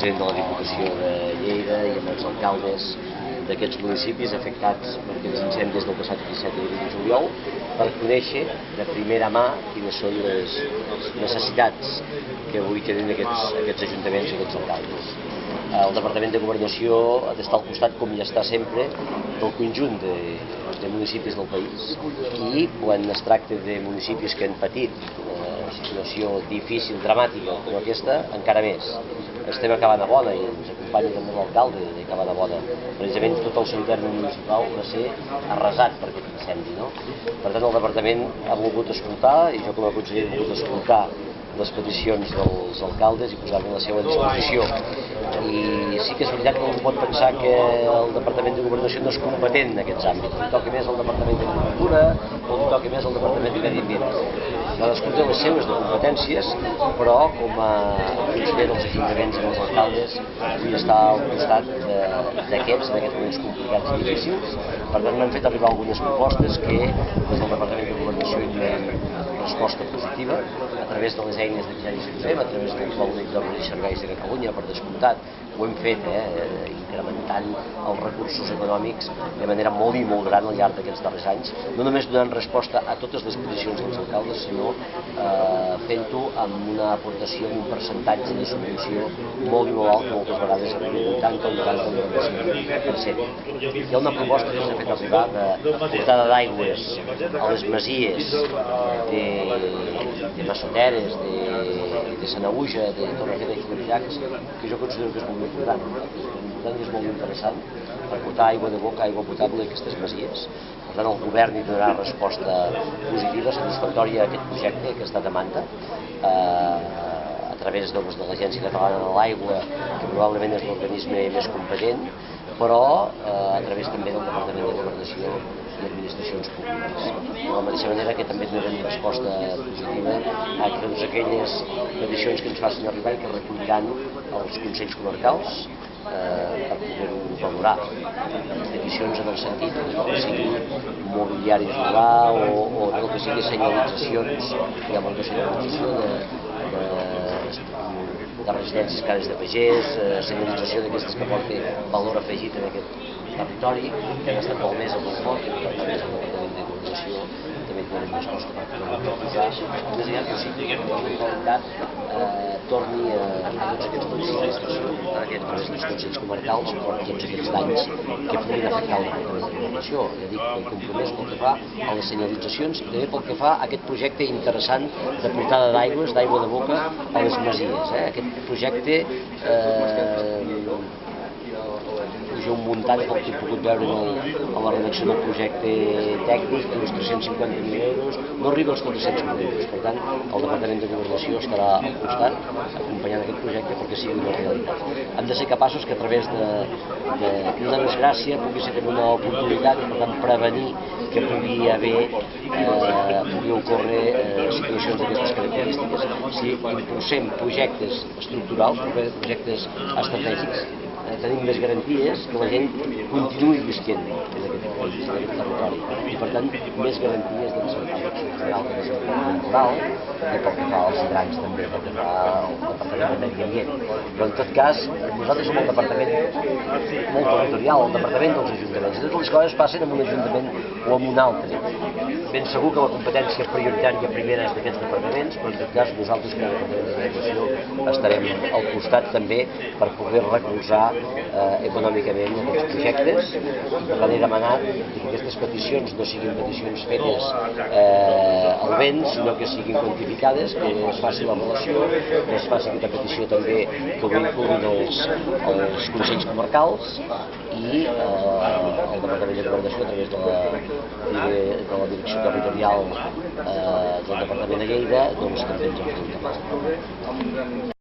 president de la Diputació de Lleida i amb els alcaldes d'aquests municipis afectats per aquests incendis del passat 17 i 20 de juliol per conèixer de primera mà quines són les necessitats que avui tenen aquests ajuntaments i aquests alcaldes. El Departament de Governació ha d'estar al costat, com ja està sempre, del conjunt de municipis del país, i quan es tracta de municipis que han patit una situació difícil, dramàtica com aquesta, encara més. Estem a Cabanabona i ens acompanya també l'alcalde de Cabanabona. Precisament tot el seu terme municipal va ser arrasat per aquest incendi, no? Per tant, el departament ha volgut escoltar, i jo com a conseller he volgut escoltar les peticions dels alcaldes i posar-me a la seva disposició. I sí que és veritat que algú pot pensar que el Departament de Governació no és competent en aquests àmbits. Li toca més al Departament d'Agricultura o li toca més al Departament de Medi Ambient. Cadascú té les seves competències, però com a conseller dels ajuntaments i dels alcaldes vull estar al costat d'aquests moments complicats i difícils. Per tant, m'han fet arribar algunes propostes que des del Departament de Governació hi donem resposta positiva a través de les eines de vigilància que fem, a través del Pla Únic d'Obres i Serveis de Catalunya, per descomptat. Ho hem fet, incrementant els recursos econòmics de manera molt i molt gran al llarg d'aquests darrers anys, no només donant resposta a totes les peticions dels alcaldes, sinó fent-ho amb una aportació, amb un percentatge de subvenció molt i molt alt, moltes vegades arriba a 80 o 95%. Hi ha una proposta que s'ha fet arribar de portada d'aigües a les masies de Massoteres, de Sanaüja, de Torrefeta i Florejacs, que jo considero que és molt important. És molt interessant per portar aigua de boca, aigua potable a aquestes masies. Per tant, el govern hi donarà resposta positiva, satisfactòria a aquest projecte, a aquesta demanda, a través de l'Agència Catalana de l'Aigua, que probablement és l'organisme més competent, però a través també del Departament de Governació i Administracions Públiques. De la mateixa manera que també donarem resposta positiva a totes aquelles peticions que ens facin arribar i que recolliran els Consells Comarcals per poder-ho valorar. Peticions en el sentit que sigui mobiliari urbà o del que sigui senyalitzacions, hi ha molta senyalització de residències cares de pagès, senyalització d'aquestes que porta valor afegit en aquest territori, que han estat molt més a molt fort, i per tant des del Departament de Governació també donarem resposta per poder-ho posar, més enllà que sigui que la realitat torni a tots aquests municipis que són a través dels Consells Comarcals per tots aquests danys que puguin afectar el Departament de Governació. Ja dic, el compromís pel que fa a les senyalitzacions i també pel que fa a aquest projecte interessant de portada d'aigües, d'aigua de boca a les masies. Aquest projecte puja un muntant pel que he pogut veure a la redacció del projecte tècnic d'uns 350.000 euros, no arriba als 400.000 euros. Per tant, el Departament de Governació estarà al costat acompanyant aquest projecte perquè sigui una realitat. Hem de ser capaços que a través d'una desgràcia pugui ser una oportunitat i per tant prevenir que pugui ocórrer situacions d'aquestes característiques. Si impulsem projectes estructurals, projectes estratègics, tenim més garanties que la gent continuï visquent en aquest país, en aquest territori. I per tant, més garanties de desenvolupament social, de desenvolupament rural, i pel que fa als hidrants també, pel que fa al Departament de Medi Ambient. Però en tot cas, nosaltres som el departament molt territorial, el departament dels ajuntaments. I totes les coses passen en un ajuntament o en un altre. Ben segur que la competència prioritària primera és d'aquests departaments, però en tot cas nosaltres com a Departament de Governació estarem al costat també per poder recolzar econòmicament aquests projectes. Per tant, he demanat que aquestes peticions no siguin peticions fetes al vent, sinó que siguin quantificades, que es faci l'avaluació, que es faci aquesta petició també que ho vinculin els Consells Comarcals i el Departament de Governació a través de la Direcció Territorial del Departament de Lleida, doncs també ens en fem capaç.